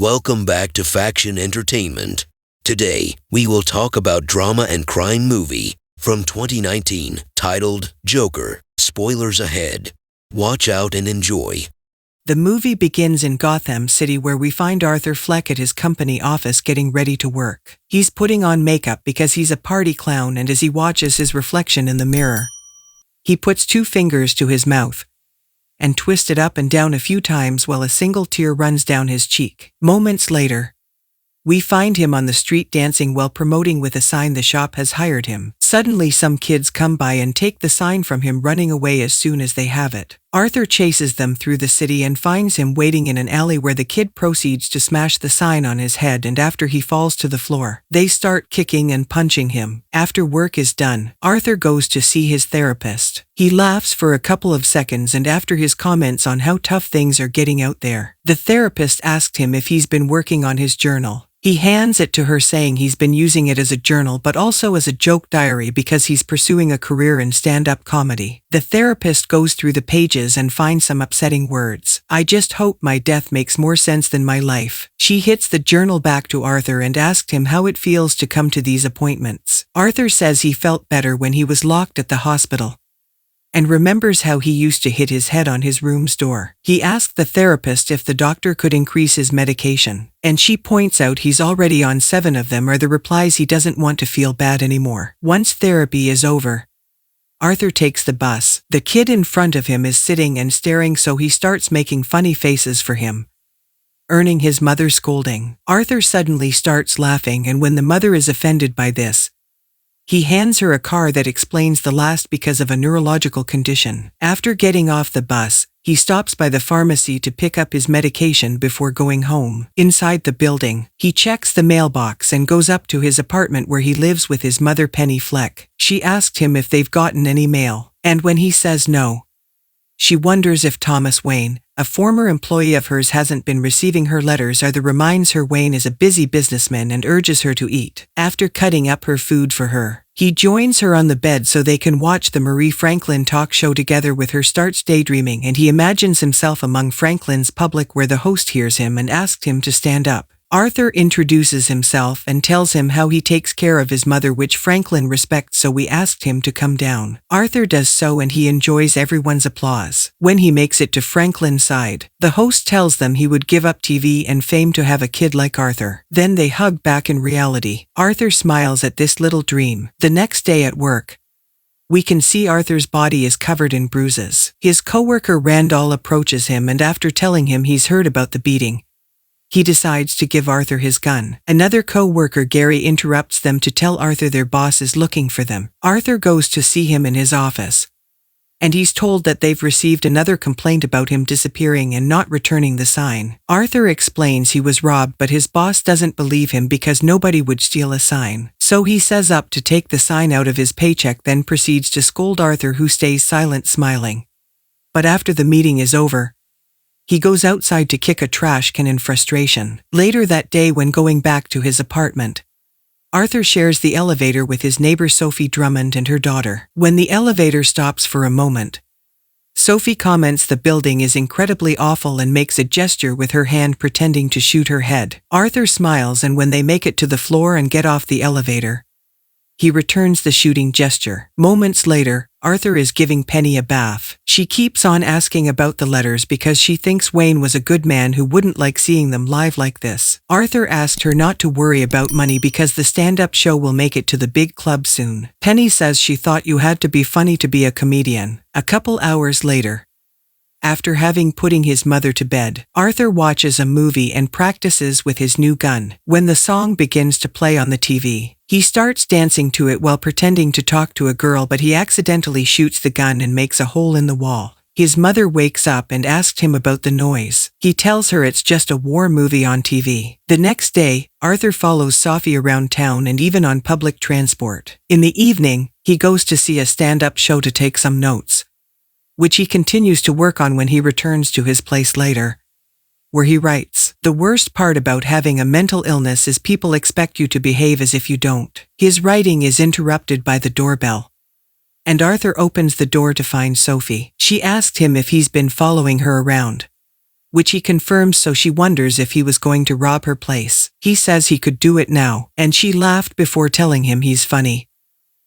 Welcome back to Faction Entertainment. Today, we will talk about drama and crime movie from 2019 titled Joker. Spoilers ahead. Watch out and enjoy. The movie begins in Gotham City where we find Arthur Fleck at his company office getting ready to work. He's putting on makeup because he's a party clown, and as he watches his reflection in the mirror, he puts 2 fingers to his mouth and twists it up and down a few times while a single tear runs down his cheek. Moments later, we find him on the street dancing while promoting with a sign the shop has hired him. Suddenly some kids come by and take the sign from him, running away as soon as they have it. Arthur chases them through the city and finds him waiting in an alley where the kid proceeds to smash the sign on his head, and after he falls to the floor, they start kicking and punching him. After work is done, Arthur goes to see his therapist. He laughs for a couple of seconds, and after his comments on how tough things are getting out there, the therapist asked him if he's been working on his journal. He hands it to her, saying he's been using it as a journal but also as a joke diary because he's pursuing a career in stand-up comedy. The therapist goes through the pages and finds some upsetting words. "I just hope my death makes more sense than my life." She hits the journal back to Arthur and asked him how it feels to come to these appointments. Arthur says he felt better when he was locked at the hospital and remembers how he used to hit his head on his room's door. He asked the therapist if the doctor could increase his medication, and she points out he's already on 7 of them, or the replies he doesn't want to feel bad anymore. Once therapy is over, Arthur takes the bus. The kid in front of him is sitting and staring, so he starts making funny faces for him, earning his mother's scolding. Arthur suddenly starts laughing, and when the mother is offended by this, he hands her a card that explains the last because of a neurological condition. After getting off the bus, he stops by the pharmacy to pick up his medication before going home. Inside the building, he checks the mailbox and goes up to his apartment where he lives with his mother, Penny Fleck. She asked him if they've gotten any mail, and when he says no, she wonders if Thomas Wayne, a former employee of hers, hasn't been receiving her letters. Arthur reminds her Wayne is a busy businessman and urges her to eat. After cutting up her food for her, he joins her on the bed so they can watch the Marie Franklin talk show together with her. Starts daydreaming, and he imagines himself among Franklin's public where the host hears him and asks him to stand up. Arthur introduces himself and tells him how he takes care of his mother, which Franklin respects, so we asked him to come down. Arthur does so and he enjoys everyone's applause. When he makes it to Franklin's side, the host tells them he would give up TV and fame to have a kid like Arthur. Then they hug back in reality. Arthur smiles at this little dream. The next day at work, we can see Arthur's body is covered in bruises. His coworker Randall approaches him, and after telling him he's heard about the beating, he decides to give Arthur his gun. Another co-worker, Gary, interrupts them to tell Arthur their boss is looking for them. Arthur goes to see him in his office, and he's told that they've received another complaint about him disappearing and not returning the sign. Arthur explains he was robbed, but his boss doesn't believe him because nobody would steal a sign. So he says up to take the sign out of his paycheck, then proceeds to scold Arthur, who stays silent, smiling. But after the meeting is over, he goes outside to kick a trash can in frustration. Later that day, when going back to his apartment, Arthur shares the elevator with his neighbor Sophie Drummond and her daughter. When the elevator stops for a moment, Sophie comments the building is incredibly awful and makes a gesture with her hand pretending to shoot her head. Arthur smiles, and when they make it to the floor and get off the elevator, he returns the shooting gesture. Moments later, Arthur is giving Penny a bath. She keeps on asking about the letters because she thinks Wayne was a good man who wouldn't like seeing them live like this. Arthur asked her not to worry about money because the stand-up show will make it to the big club soon. Penny says she thought you had to be funny to be a comedian. A couple hours later, after having putting his mother to bed, Arthur watches a movie and practices with his new gun. When the song begins to play on the TV, he starts dancing to it while pretending to talk to a girl, but he accidentally shoots the gun and makes a hole in the wall. His mother wakes up and asks him about the noise. He tells her it's just a war movie on TV. The next day, Arthur follows Sophie around town and even on public transport. In the evening, he goes to see a stand-up show to take some notes, which he continues to work on when he returns to his place later, where he writes, "The worst part about having a mental illness is people expect you to behave as if you don't." His writing is interrupted by the doorbell, and Arthur opens the door to find Sophie. She asked him if he's been following her around, which he confirms, so she wonders if he was going to rob her place. He says he could do it now, and she laughed before telling him he's funny,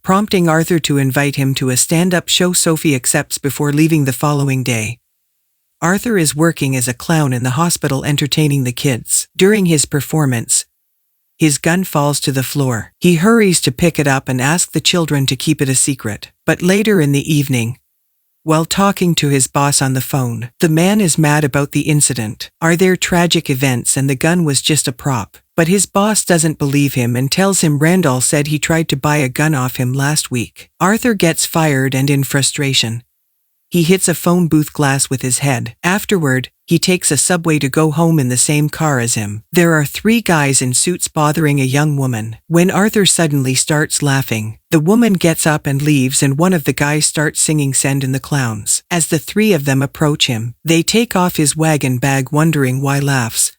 prompting Arthur to invite him to a stand-up show. Sophie accepts before leaving the following day. Arthur is working as a clown in the hospital entertaining the kids. During his performance, his gun falls to the floor. He hurries to pick it up and ask the children to keep it a secret. But later in the evening, while talking to his boss on the phone, the man is mad about the incident. Are there tragic events and the gun was just a prop? But his boss doesn't believe him and tells him Randall said he tried to buy a gun off him last week. Arthur gets fired and in frustration, he hits a phone booth glass with his head. Afterward, he takes a subway to go home in the same car as him. There are 3 guys in suits bothering a young woman. When Arthur suddenly starts laughing, the woman gets up and leaves and one of the guys starts singing Send in the Clowns. As the 3 of them approach him, they take off his wagon bag wondering why laughs.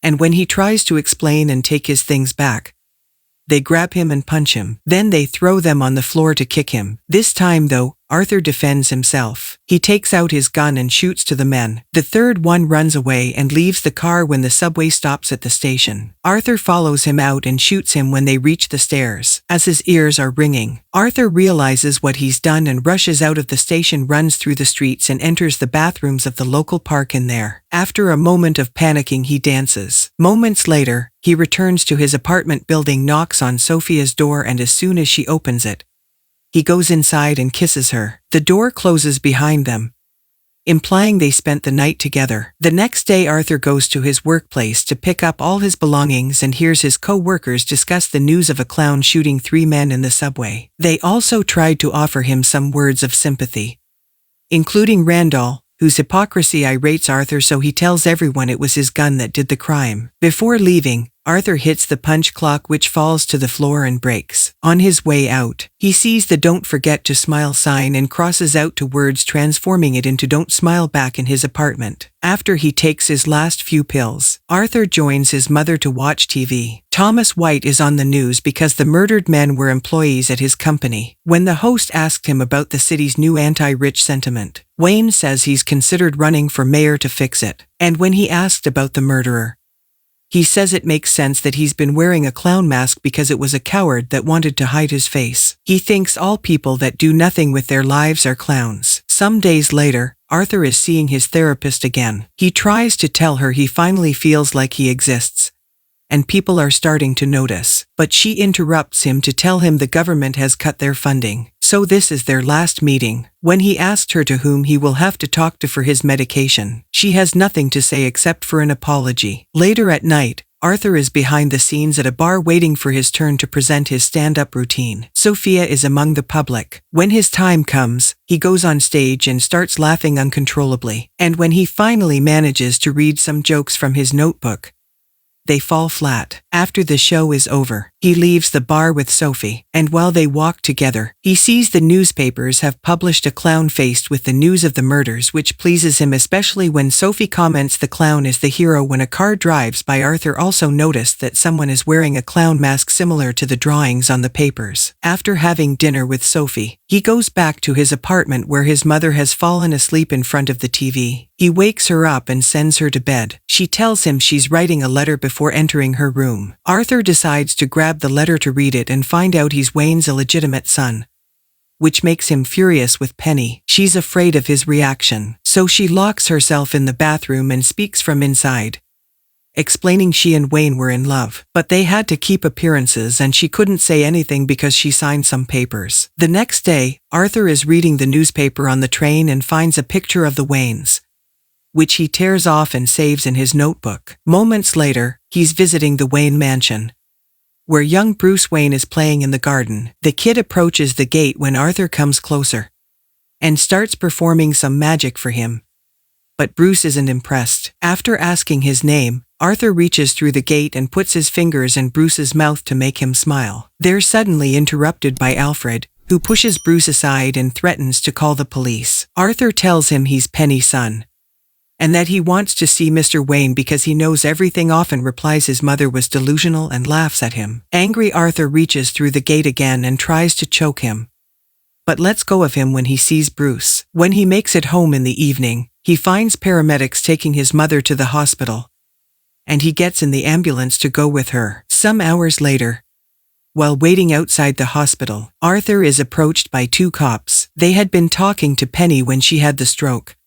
And when he tries to explain and take his things back, they grab him and punch him. Then they throw them on the floor to kick him. This time though, Arthur defends himself. He takes out his gun and shoots to the men. The third one runs away and leaves the car when the subway stops at the station. Arthur follows him out and shoots him when they reach the stairs. As his ears are ringing, Arthur realizes what he's done and rushes out of the station, runs through the streets and enters the bathrooms of the local park in there. After a moment of panicking, he dances. Moments later, he returns to his apartment building, knocks on Sophia's door, and as soon as she opens it, he goes inside and kisses her. The door closes behind them, implying they spent the night together. The next day, Arthur goes to his workplace to pick up all his belongings and hears his co-workers discuss the news of a clown shooting 3 men in the subway. They also tried to offer him some words of sympathy, including Randall, whose hypocrisy irates Arthur, so he tells everyone it was his gun that did the crime. Before leaving, Arthur hits the punch clock, which falls to the floor and breaks. On his way out, he sees the "Don't forget to smile" sign and crosses out to words, transforming it into "Don't smile" back in his apartment. After he takes his last few pills, Arthur joins his mother to watch TV. Thomas White is on the news because the murdered men were employees at his company. When the host asked him about the city's new anti-rich sentiment, Wayne says he's considered running for mayor to fix it. And when he asked about the murderer, he says it makes sense that he's been wearing a clown mask because it was a coward that wanted to hide his face. He thinks all people that do nothing with their lives are clowns. Some days later, Arthur is seeing his therapist again. He tries to tell her he finally feels like he exists, and people are starting to notice. But she interrupts him to tell him the government has cut their funding, so this is their last meeting. When he asked her to whom he will have to talk to for his medication, she has nothing to say except for an apology. Later at night, Arthur is behind the scenes at a bar waiting for his turn to present his stand-up routine. Sophia is among the public. When his time comes, he goes on stage and starts laughing uncontrollably. And when he finally manages to read some jokes from his notebook, they fall flat. After the show is over, he leaves the bar with Sophie, and while they walk together, he sees the newspapers have published a clown faced with the news of the murders, which pleases him especially when Sophie comments the clown is the hero when a car drives by. Arthur also noticed that someone is wearing a clown mask similar to the drawings on the papers. After having dinner with Sophie, he goes back to his apartment where his mother has fallen asleep in front of the TV. He wakes her up and sends her to bed. She tells him she's writing a letter before entering her room. Arthur decides to grab the letter to read it and find out he's Wayne's illegitimate son, which makes him furious with Penny. She's afraid of his reaction, so she locks herself in the bathroom and speaks from inside, explaining she and Wayne were in love, but they had to keep appearances and she couldn't say anything because she signed some papers. The next day, Arthur is reading the newspaper on the train and finds a picture of the Waynes, which he tears off and saves in his notebook. Moments later, he's visiting the Wayne mansion, where young Bruce Wayne is playing in the garden. The kid approaches the gate when Arthur comes closer and starts performing some magic for him, but Bruce isn't impressed. After asking his name, Arthur reaches through the gate and puts his fingers in Bruce's mouth to make him smile. They're suddenly interrupted by Alfred, who pushes Bruce aside and threatens to call the police. Arthur tells him he's Penny's son, and that he wants to see Mr. Wayne because he knows everything. Often replies his mother was delusional and laughs at him. Angry, Arthur reaches through the gate again and tries to choke him, but lets go of him when he sees Bruce. When he makes it home in the evening, He finds paramedics taking his mother to the hospital, and he gets in the ambulance to go with her. Some hours later, while waiting outside the hospital, Arthur is approached by two cops. They had been talking to Penny when she had the stroke,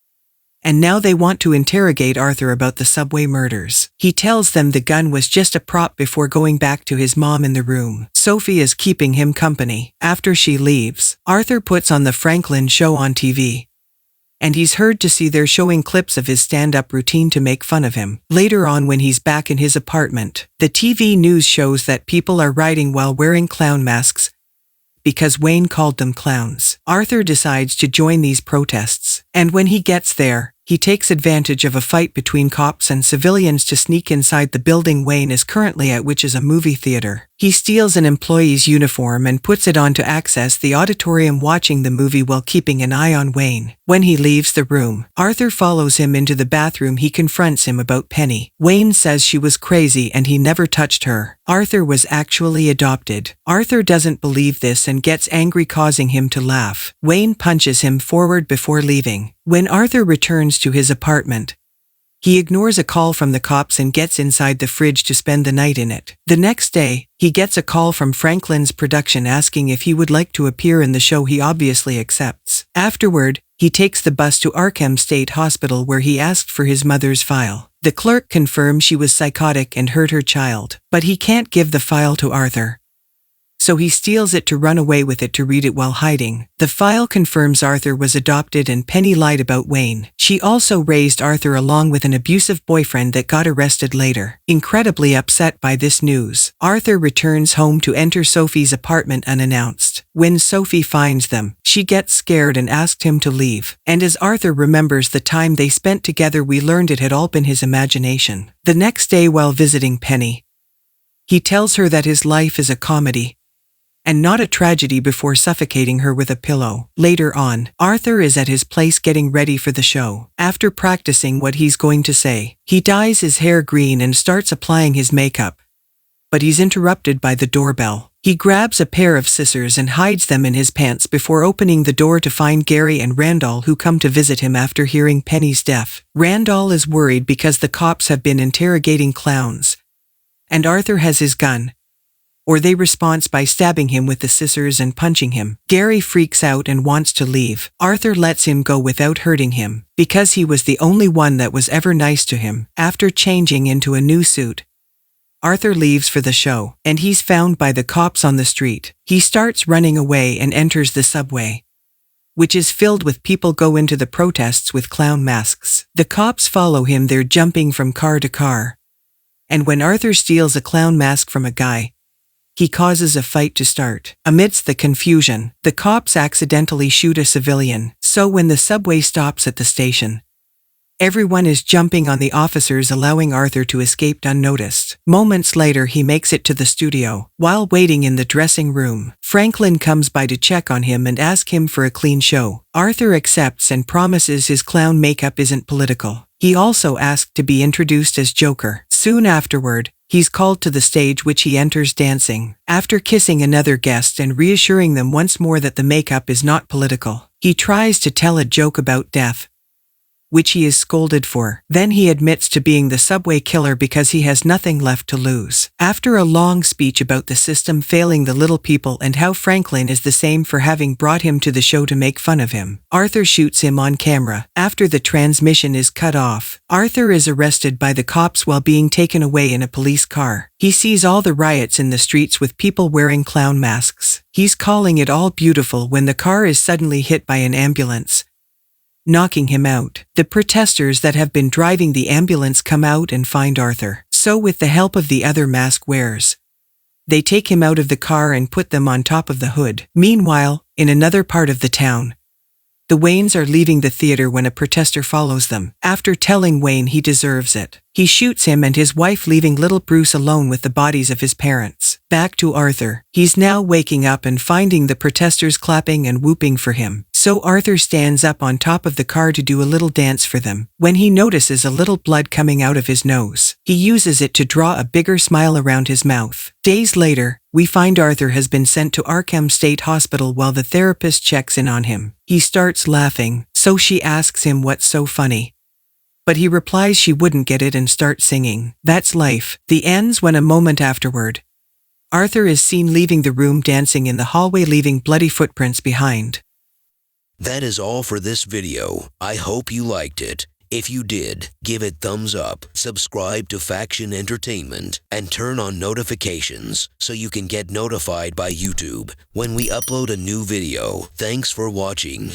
and now they want to interrogate Arthur about the subway murders. He tells them the gun was just a prop before going back to his mom in the room. Sophie is keeping him company. After she leaves, Arthur puts on the Franklin show on TV, and he's heard to see they're showing clips of his stand-up routine to make fun of him. Later on, when he's back in his apartment, the TV news shows that people are rioting while wearing clown masks because Wayne called them clowns. Arthur decides to join these protests, and when he gets there, he takes advantage of a fight between cops and civilians to sneak inside the building Wayne is currently at, which is a movie theater. He steals an employee's uniform and puts it on to access the auditorium, watching the movie while keeping an eye on Wayne. When he leaves the room, Arthur follows him into the bathroom. He confronts him about Penny. Wayne says she was crazy and he never touched her. Arthur was actually adopted. Arthur doesn't believe this and gets angry, causing him to laugh. Wayne punches him forward before leaving. When Arthur returns to his apartment, he ignores a call from the cops and gets inside the fridge to spend the night in it. The next day, he gets a call from Franklin's production asking if he would like to appear in the show. He obviously accepts. Afterward, he takes the bus to Arkham State Hospital, where he asked for his mother's file. The clerk confirms she was psychotic and hurt her child, but he can't give the file to Arthur, so he steals it to run away with it to read it while hiding. The file confirms Arthur was adopted and Penny lied about Wayne. She also raised Arthur along with an abusive boyfriend that got arrested later. Incredibly upset by this news, Arthur returns home to enter Sophie's apartment unannounced. When Sophie finds them, she gets scared and asked him to leave. And as Arthur remembers the time they spent together, we learned it had all been his imagination. The next day, while visiting Penny, he tells her that his life is a comedy and not a tragedy before suffocating her with a pillow. Later on, Arthur is at his place getting ready for the show. After practicing what he's going to say, he dyes his hair green and starts applying his makeup, but he's interrupted by the doorbell. He grabs a pair of scissors and hides them in his pants before opening the door to find Gary and Randall, who come to visit him after hearing Penny's death. Randall is worried because the cops have been interrogating clowns, and Arthur has his gun, or they respond by stabbing him with the scissors and punching him. Gary freaks out and wants to leave. Arthur lets him go without hurting him, because he was the only one that was ever nice to him. After changing into a new suit, Arthur leaves for the show, and he's found by the cops on the street. He starts running away and enters the subway, which is filled with people go into the protests with clown masks. The cops follow him. They're jumping from car to car, and when Arthur steals a clown mask from a guy, he causes a fight to start. Amidst the confusion, the cops accidentally shoot a civilian, so when the subway stops at the station, everyone is jumping on the officers, allowing Arthur to escape unnoticed. Moments later, he makes it to the studio. While waiting in the dressing room, Franklin comes by to check on him and ask him for a clean show. Arthur accepts and promises his clown makeup isn't political. He also asked to be introduced as Joker. Soon afterward, he's called to the stage, which he enters dancing. After kissing another guest and reassuring them once more that the makeup is not political, he tries to tell a joke about death, which he is scolded for. Then he admits to being the subway killer because he has nothing left to lose. After a long speech about the system failing the little people and how Franklin is the same for having brought him to the show to make fun of him, Arthur shoots him on camera. After the transmission is cut off, Arthur is arrested by the cops while being taken away in a police car. He sees all the riots in the streets with people wearing clown masks. He's calling it all beautiful when the car is suddenly hit by an ambulance, knocking him out. The protesters that have been driving the ambulance come out and find Arthur. So with the help of the other mask wearers, they take him out of the car and put them on top of the hood. Meanwhile, in another part of the town, the Waynes are leaving the theater when a protester follows them. After telling Wayne he deserves it, he shoots him and his wife, leaving little Bruce alone with the bodies of his parents. Back to Arthur. He's now waking up and finding the protesters clapping and whooping for him. So Arthur stands up on top of the car to do a little dance for them. When he notices a little blood coming out of his nose, he uses it to draw a bigger smile around his mouth. Days later, we find Arthur has been sent to Arkham State Hospital while the therapist checks in on him. He starts laughing, So she asks him what's so funny. But he replies she wouldn't get it and starts singing. That's life. The ends when a moment afterward, Arthur is seen leaving the room dancing in the hallway, leaving bloody footprints behind. That is all for this video. I hope you liked it. If you did, give it thumbs up, subscribe to Faction Entertainment, and turn on notifications so you can get notified by YouTube when we upload a new video. Thanks for watching.